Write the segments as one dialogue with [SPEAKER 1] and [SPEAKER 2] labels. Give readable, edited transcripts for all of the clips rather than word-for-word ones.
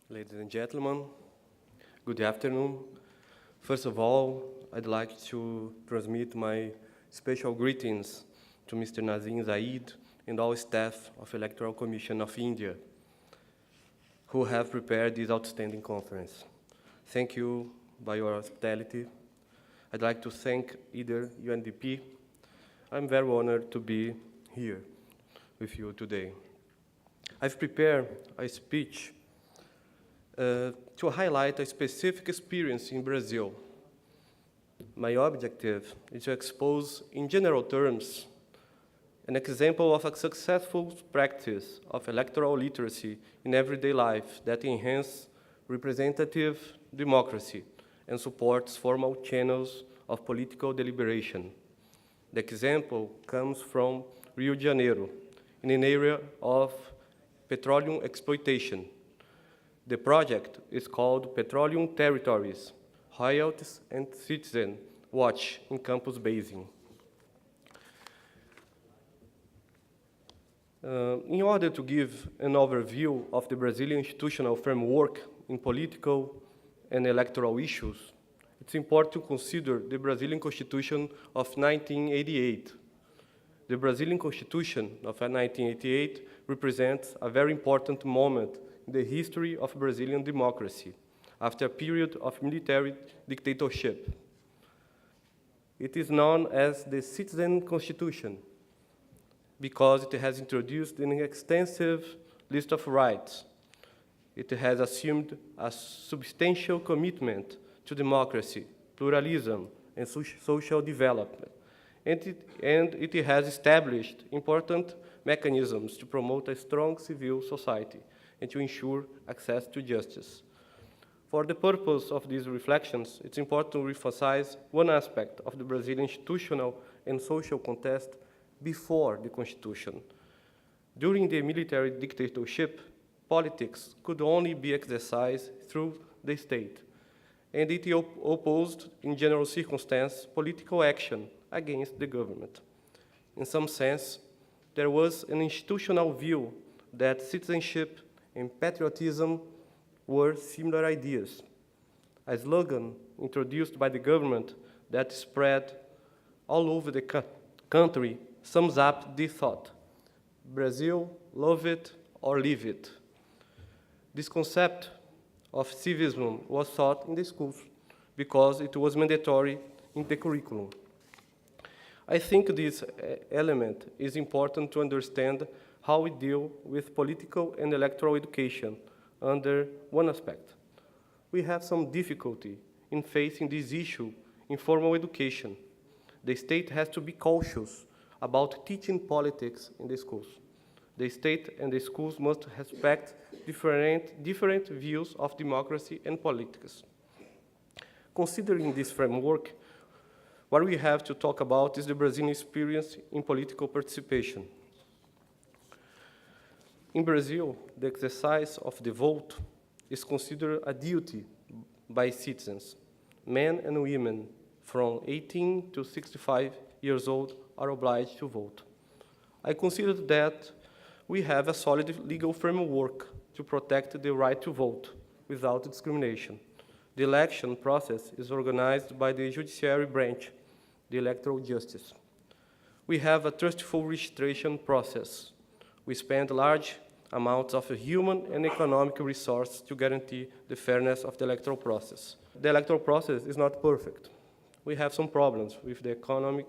[SPEAKER 1] Ladies and gentlemen, good afternoon. First of all, I'd like to transmit my special greetings to Mr. Nazim Zaid and all staff of Electoral Commission of India, who have prepared this outstanding conference. Thank you by your hospitality. I'd like to thank either UNDP. I'm very honored to be here with you today. I've prepared a speech to highlight a specific experience in Brazil. My objective is to expose, in general terms, an example of a successful practice of electoral literacy in everyday life that enhances representative democracy and supports formal channels of political deliberation. The example comes from Rio de Janeiro, in an area of petroleum exploitation. The project is called Petroleum Territories, Royalties and Citizen Watch in Campos Basin. In order to give an overview of the Brazilian institutional framework in political and electoral issues, it's important to consider the Brazilian Constitution of 1988. The Brazilian Constitution of 1988 represents a very important moment in the history of Brazilian democracy, after a period of military dictatorship. It is known as the Citizen Constitution because it has introduced an extensive list of rights. It has assumed a substantial commitment to democracy, pluralism, and social development. And it has established important mechanisms to promote a strong civil society and to ensure access to justice. For the purpose of these reflections, it's important to emphasize one aspect of the Brazilian institutional and social context before the Constitution. During the military dictatorship, politics could only be exercised through the state, and it opposed, in general circumstances, political action against the government. In some sense, there was an institutional view that citizenship and patriotism were similar ideas. A slogan introduced by the government that spread all over the country sums up this thought: Brazil, love it or leave it. This concept of civism was taught in the schools because it was mandatory in the curriculum. I think this element is important to understand how we deal with political and electoral education under one aspect. We have some difficulty in facing this issue in formal education. The state has to be cautious about teaching politics in the schools. The state and the schools must respect different views of democracy and politics. Considering this framework, what we have to talk about is the Brazilian experience in political participation. In Brazil, the exercise of the vote is considered a duty by citizens. Men and women from 18 to 65 years old are obliged to vote. I consider that we have a solid legal framework to protect the right to vote without discrimination. The election process is organized by the judiciary branch, the electoral justice. We have a trustful registration process. We spend large amounts of human and economic resources to guarantee the fairness of the electoral process. The electoral process is not perfect. We have some problems with the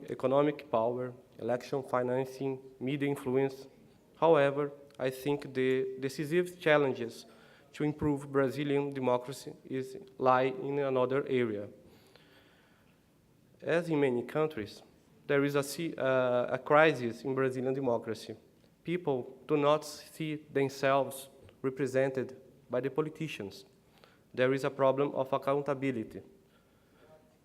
[SPEAKER 1] economic power, election financing, media influence. However, I think the decisive challenges to improve Brazilian democracy lie in another area. As in many countries, there is a crisis in Brazilian democracy. People do not see themselves represented by the politicians. There is a problem of accountability.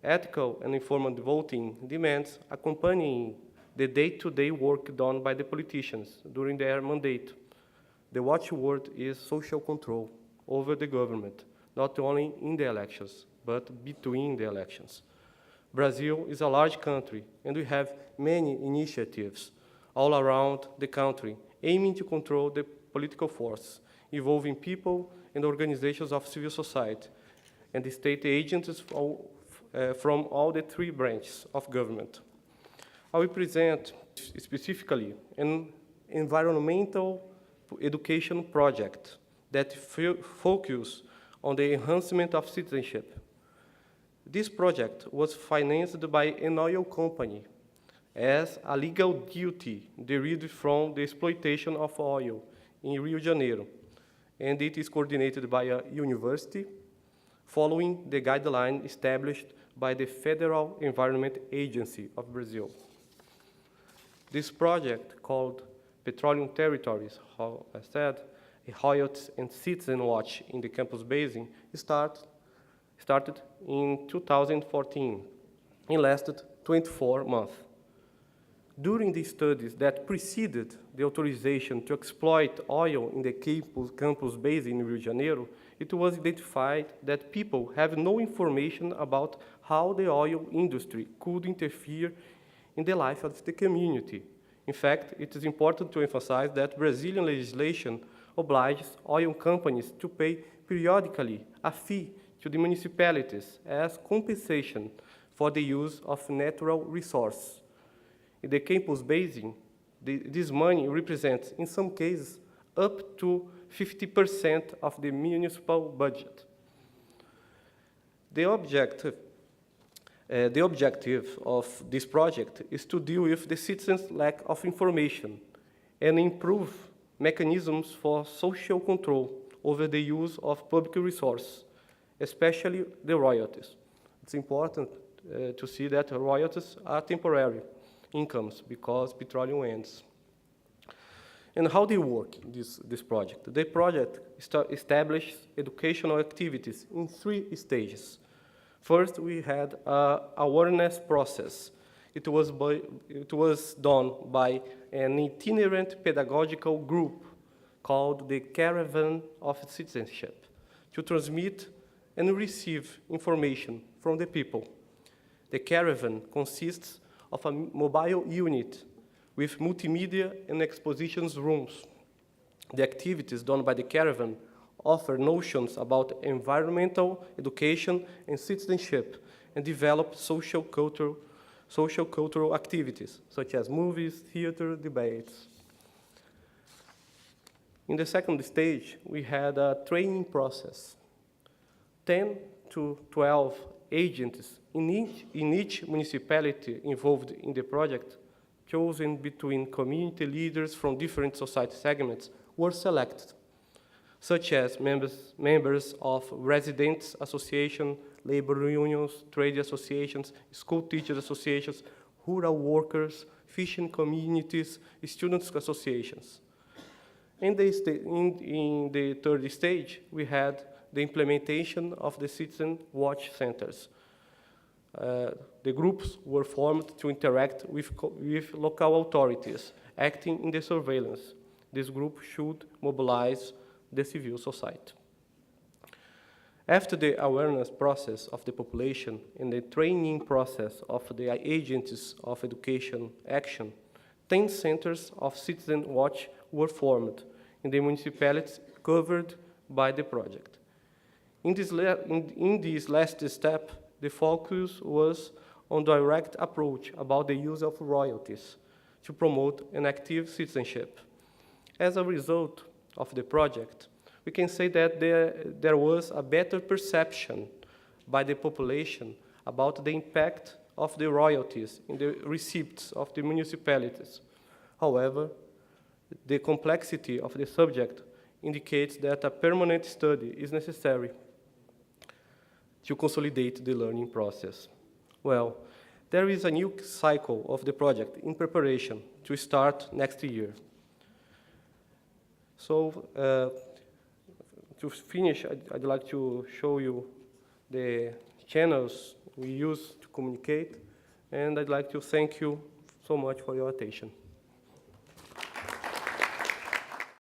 [SPEAKER 1] Ethical and informed voting demands accompanying the day-to-day work done by the politicians during their mandate. The watchword is social control over the government, not only in the elections, but between the elections. Brazil is a large country, and we have many initiatives all around the country, aiming to control the political force, involving people and organizations of civil society, and the state agents from all the three branches of government. I will present specifically an environmental education project that focuses on the enhancement of citizenship. This project was financed by an oil company as a legal duty derived from the exploitation of oil in Rio de Janeiro, and it is coordinated by a university following the guideline established by the Federal Environment Agency of Brazil. This project, called Petroleum Territories, how I said, a royalties and citizen watch in the campus basin, started in 2014 and lasted 24 months. During the studies that preceded the authorization to exploit oil in the campus basin in Rio de Janeiro, it was identified that people have no information about how the oil industry could interfere in the life of the community. In fact, it is important to emphasize that Brazilian legislation obliges oil companies to pay periodically a fee to the municipalities as compensation for the use of natural resources. In the campus basin, this money represents, in some cases, up to 50% of the municipal budget. The objective of this project is to deal with the citizens' lack of information and improve mechanisms for social control over the use of public resources, especially the royalties. It's important to see that royalties are temporary incomes because petroleum ends. And how they work, this project? The project established educational activities in 3 stages. First, we had an awareness process. It was done by an itinerant pedagogical group called the Caravan of Citizenship to transmit and receive information from the people. The caravan consists of a mobile unit with multimedia and expositions rooms. The activities done by the caravan offer notions about environmental education and citizenship and develop social cultural activities, such as movies, theater, debates. In the second stage, we had a training process. 10 to 12 agents in each municipality involved in the project, chosen between community leaders from different society segments, were selected, such as members of residents' association, labor unions, trade associations, school teachers associations, rural workers, fishing communities, students' associations. In the third stage, we had the implementation of the Citizen Watch Centers. The groups were formed to interact with local authorities acting in the surveillance. This group should mobilize the civil society. After the awareness process of the population and the training process of the agents of education action, 10 centers of Citizen Watch were formed in the municipalities covered by the project. In this last step, the focus was on direct approach about the use of royalties to promote an active citizenship. As a result of the project, we can say that there was a better perception by the population about the impact of the royalties in the receipts of the municipalities. However, the complexity of the subject indicates that a permanent study is necessary to consolidate the learning process. Well, there is a new cycle of the project in preparation to start next year. So, to finish, I'd like to show you the channels we use to communicate, and I'd like to thank you so much for your attention.